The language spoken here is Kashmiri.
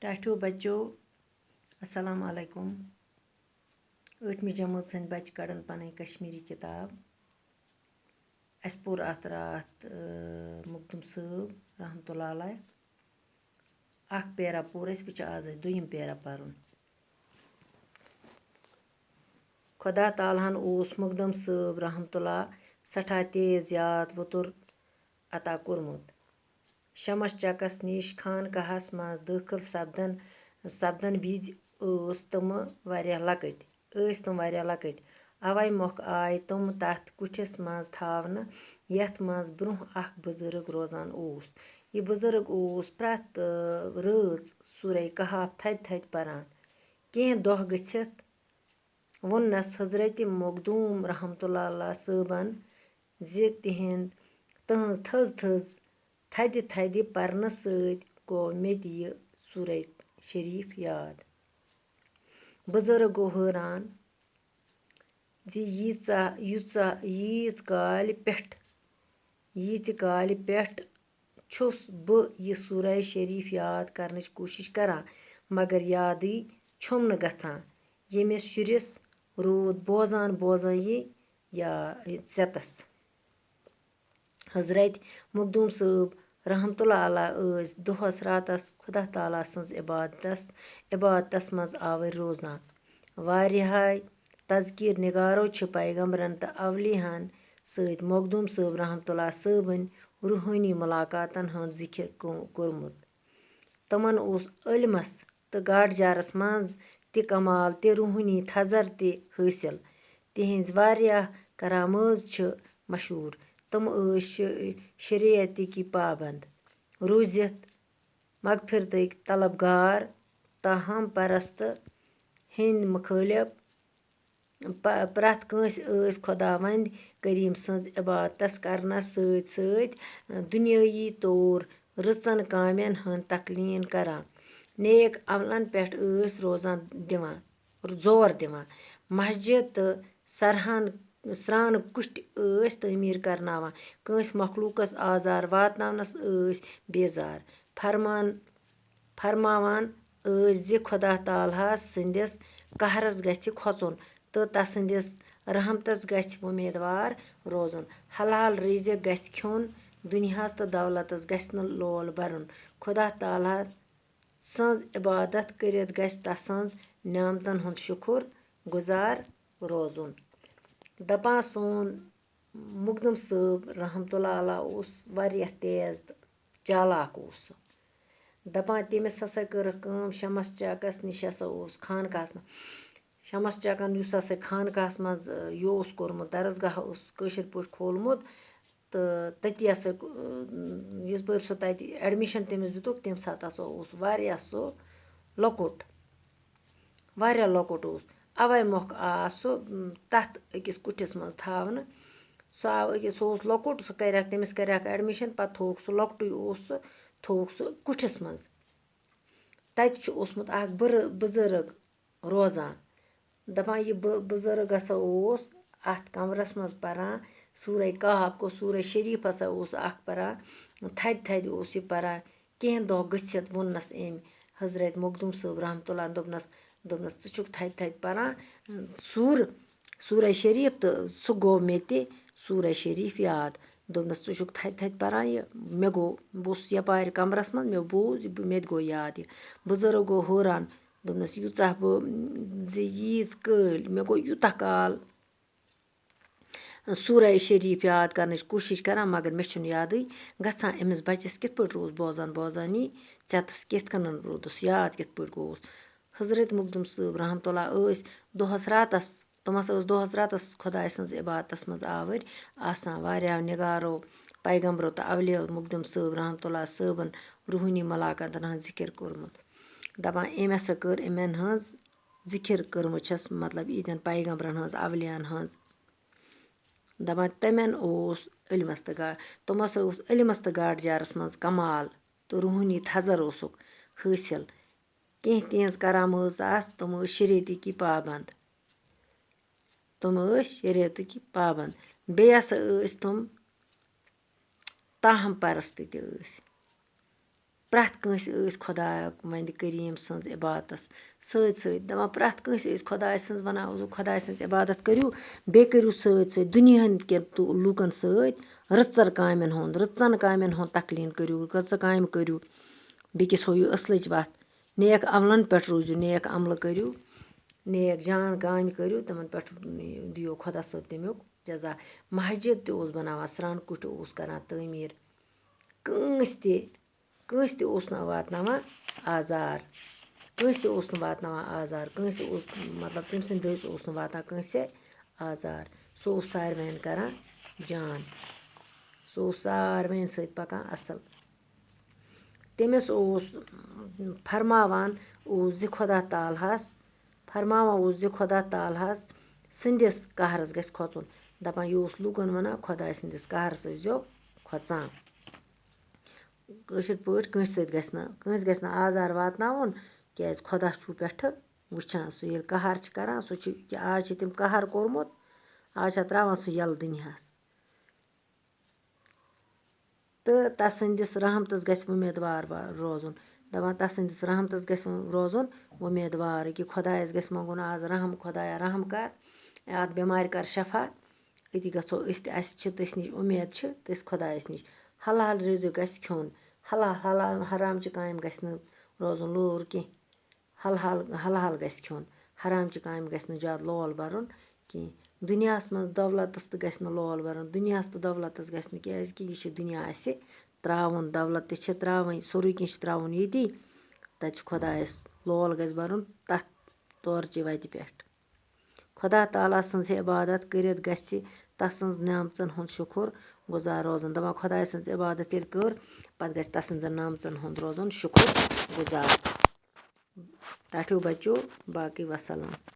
ٹاٹھیو بَچو اَسَلامُ علیکُم. 8مہِ جمٲژ ہٕنٛدۍ بَچہٕ کَڑان پَنٕنۍ کشمیٖری کِتاب. اَسہِ پوٚر اَتھ راتھ مخدوٗم صٲب رحمتہ اللہ علیہ. اَکھ پیرا پوٚر اَسہِ، وۄنۍ چھُ آز اَسہِ دوٚیِم پیرا پَرُن. خۄدا تعالیٰ ہَن اوس مخدوٗم صٲب رحمتہ اللہ سٮ۪ٹھاہ تیز یاد ووتُر عطا کوٚرمُت. شمس چکس نِش خانقاہس منٛز دٲخل سپدن وِزِ ٲسۍ تِم واریاہ لۄکٕٹۍ. اَوَے مۄکھ آیہِ تِم تَتھ کُٹھِس منٛز تھاونہٕ یَتھ منٛز برٛونٛہہ اکھ بُزرٕگ روزان اوس. یہِ بُزرٕگ اوس پرٛٮ۪تھ رٲژ سورہ کہف تھدِ تھدِ پران. کینٛہہ دۄہ گٔژھِتھ ووٚننس حضرتِ مخدوٗم رحمتہ اللہ صٲبن زِ تٕہٕنٛز تھٔز تھدِ پرنہٕ سۭتۍ گوٚو مےٚ تہِ یہِ سورہ شریٖف یاد. بُزرٕگ گوٚو حٲران زِ ییٖژ کالہِ پٮ۪ٹھ چھُس بہٕ یہِ سورہ شریٖف یاد کرنٕچ کوٗشِش کران، مگر یادٕے چھُم نہٕ گژھان. ییٚمِس شُرِس روٗد بوزان یہِ ژٮ۪تس. حضرت مخدوٗم صٲب رحمتہ اللہ علیہ ٲسۍ دۄہس راتس خۄدا تعالیٰ سٕنٛز عبادتس منٛز آوٕرۍ روزان. واریاہے تذکیٖر نِگارو چھِ پیغمبرن تہٕ اولیاہن سۭتۍ مخدوٗم صٲب رحمتہ اللہ صٲبٕنۍ روحٲنی مُلاقاتن ہُنٛد ذِکِر کوٚرمُت. تِمن اوس عٔلمس تہٕ گاڈٕ جارس منٛز تہِ کمال تہِ روحٲنی تھزر تہِ حٲصِل. تِہنٛزِ واریاہ کرامٲژ چھِ مشہوٗر. تِم ٲسۍ شریعتٕکۍ پابنٛد روٗزِتھ مغفرتٕکۍ طلبگار تہٕ ہم پرست ہِنٛدۍ مُخٲلِف. پرٛٮ۪تھ کٲنٛسہِ ٲسۍ خۄداوندِ کریٖم سٕنٛز عبادتس کرنس سۭتۍ دُنیٲیی طور رٕژن کامٮ۪ن ہُنٛد تقلیٖن کران. نیک عملن پٮ۪ٹھ ٲسۍ زور دِوان. مسجد تہٕ سرٛانہٕ کُٹھۍ ٲسۍ تعمیٖر کرناوان. کٲنٛسہِ مخلوٗقس آزار واتناونس ٲسۍ بیزار. فرماوان ٲسۍ زِ خۄدا تعالیٰ سٕنٛدِس قہرس گژھِ کھۄژُن تہٕ تسٕنٛدِس رحمتس گژھِ وۄمیدوار روزُن. حلال رِزق گژھِ کھیوٚن. دُنیاہس تہٕ دولتس گژھِ نہٕ لول برُن. خۄدا تعالیٰ سٕنٛز عبادت کٔرِتھ گژھِ تسٕنٛز نعمتن ہُنٛد شُکُر گُزار روزُن. دپان سون مخدوٗم صٲب رحمتہ اللہ علیہ اوس واریاہ تیز تہٕ چالاک اوس سُہ. دپان تٔمِس ہسا کٔرٕکھ کٲم. شمس چکس نِش ہسا اوس خانقاہس منٛز شمس چکن یُس ہسا خانقاہس منٛز یہِ اوس کوٚرمُت درسگاہ اوس کٲشِر پٲٹھۍ کھوٗلمُت تہٕ تٔتی ہسا یِژ پٲرۍ سُہ تتہِ ایڈمِشن تٔمِس دِتُکھ تمہِ ساتہٕ ہسا اوس واریاہ سُہ لۄکُٹ اوس. اَوَے مۄکھ آو سُہ تتھ أکِس کُٹھِس منٛز تھاونہٕ. سُہ اوس لۄکُٹ. تٔمِس کریکھ ایڈمِشن پتہٕ تھووُکھ سُہ لۄکٹُے اوس سُہ تھووُکھ سُہ کُٹھِس منٛز. تتہِ چھُ اوسمُت اکھ بُزرٕگ روزان. دپان یہِ بُزرٕگ ہسا اوس اتھ کمرس منٛز پران سورہ کہف. گوٚو سورہ شریٖف ہسا اوس اکھ پران. تھدِ اوس یہِ پران. کینٛہہ دۄہ گٔژھِتھ ووٚننس أمۍ حضرت مخدوٗم صٲب رحمتہ اللہ دوٚپنس ژٕ چھُکھ تھدِ پران سورہ شریٖف تہٕ سُہ گوٚو مےٚ تہِ سورہ شریٖف یاد. دوٚپنس ژٕ چھُکھ تھدِ پران یہِ مےٚ گوٚو بہٕ اوسُس یپارِ کمرس منٛز مےٚ بوٗز مےٚ تہِ گوٚو یاد یہِ. بُزرٕگ گوٚو حٲران. دوٚپنس ییٖژاہ بہٕ ییٖژ کٲلۍ مےٚ گوٚو یوٗتاہ کال سورہ شریٖف یاد کرنٕچ کوٗشِش کران مگر مےٚ چھُنہٕ یادٕے گژھان. أمِس بچس کِتھ پٲٹھۍ روٗز بوزان یی ژٮ۪تس کِتھ کٔنن روٗدُس یاد کِتھ پٲٹھۍ گوٚوُس. حضرت مخدوٗم صٲب رحمتہ اللہ ٲسۍ تِم ہسا ٲسۍ دۄہس راتس خۄداے سٕنٛز عبادتس منٛز آوٕرۍ آسان. واریاہو نِگارو پیغمبرو تہٕ اولِیو مخدوٗم صٲب رحمتہ اللہ صٲبن روحٲنی مُلاقاتن ہُنٛد ذِکِر کوٚرمُت. دپان أمۍ ہسا کٔر یِمن ہٕنٛز ذِکِر کٔرمٕژ چھس مطلب ییٖتٮ۪ن پیغمبرن ہٕنٛز اولِیاہن ہٕنٛز. دپان تِم ہسا اوس علمس تہٕ گاڈٕ جارس منٛز کمال تہٕ روحٲنی تھزر اوسُکھ حٲصِل. کینٛہہ تِہنٛز کرامٲژ آسہٕ تِم ٲسۍ شریعتٕکۍ پابنٛد. بیٚیہِ ہسا ٲسۍ تِم تاہم پرست تہِ ٲسۍ. پرٛٮ۪تھ کٲنٛسہِ ٲسۍ خۄدا وَندِ کریٖم سٕنٛز عبادتَس سۭتۍ سۭتۍ دَپان پرٛٮ۪تھ کٲنٛسہِ ٲسۍ خۄداے سٕنٛز وَنان خۄداے سٕنٛز عبادت کٔرِو بیٚیہِ کٔرِو سۭتۍ سۭتۍ دُنیاہَن کٮ۪ن لوٗکَن سۭتۍ رٕژَر کامٮ۪ن ہُنٛد رٕژَن کامٮ۪ن ہُنٛد تقلیٖن کٔرِو رٕژٕ کامہِ کٔرِو بیٚکِس ہویِو اَصلٕچ وَتھ نیک عملَن پٮ۪ٹھ روٗزِو نیک عملہٕ کٔرِو نیک جان کامہِ کٔرِو تِمَن پٮ۪ٹھ دِیِو خۄدا صٲب تمیُک جزا مسجِد تہِ اوس بَناوان سرٛان کُٹھ اوس کَران تعمیٖر کٲنٛسہِ تہِ اوس نہٕ واتناوان آزار کٲنٛسہِ تہِ اوس نہٕ واتناوان آزار کٲنٛسہِ اوس مطلب تٔمۍ سٕنٛدِ دٔسۍ اوس نہٕ واتان کٲنٛسہِ آزار سُہ اوس ساروِیَن کَران جان سُہ اوس ساروِیَن سۭتۍ پَکان اَصٕل تٔمِس اوس فرماوان اوس زِ خۄدا تعالیٰ ہَس سٕنٛدِس قہرَس گژھِ کھۄژُن دَپان یہِ اوس لوٗکَن وَنان خۄداے سٕنٛدِس قہرَس ٲسۍزیو کھۄژان کٲشِر پٲٹھۍ کٲنٛسہِ گژھِ نہٕ آزار واتناوُن کیٛازِ خۄدا چھُ پٮ۪ٹھٕ وٕچھان سُہ ییٚلہِ قہر چھِ کَران سُہ چھُ کہِ آز چھِ تِم قہر کوٚرمُت آز چھا ترٛاوان سُہ یَلہٕ دُنیاہَس تہٕ تَسٕنٛدِس رحمتَس گژھِ اُمیدوار روزُن دَپان تَسٕنٛدِس رحمتَس گژھِ روزُن اُمیدوار ییٚکیٛاہ خۄدایَس گژھِ منٛگُن آز رحم خۄدایا رحم کَر اَتھ بٮ۪مارِ کَر شفا أتی گژھو أسۍ تہِ اَسہِ چھِ تٔسۍ نِش اُمید چھِ تٔسۍ خۄدایَس نِش حلال رِزق گژھِ کھیوٚن حلال حرامچہِ کامہِ گژھِ نہٕ روزُن لوٗر کینٛہہ حلال گژھِ کھیوٚن حرامچہِ کامہِ گژھِ نہٕ زیادٕ لول بَرُن کینٛہہ دُنیاہَس منٛز دولتَس تہِ گژھِ نہٕ لول بَرُن دُنیاہَس تہٕ دولتَس گژھِ نہٕ کیٛازِکہِ یہِ چھِ دُنیا اَسہِ ترٛاوُن دولت تہِ چھِ ترٛاوٕنۍ سورُے کینٛہہ چھِ ترٛاوُن ییٚتی تَتہِ چھُ خۄدایَس لول گژھِ بَرُن تَتھ تورچہِ وَتہِ پٮ۪ٹھ خۄدا تعالیٰ سٕنٛز عبادت کٔرِتھ گژھِ تَسٕنٛز نعمژَن ہُنٛد شُکُر گُزار روزُن دَپان خۄداے سٕنٛز عبادت ییٚلہِ کٔر پَتہٕ گژھِ تَسٕنٛزَن نعمژَن ہُنٛد روزُن شُکُر گُزار ٹاٹھیو بَچو باقٕے وَسَلام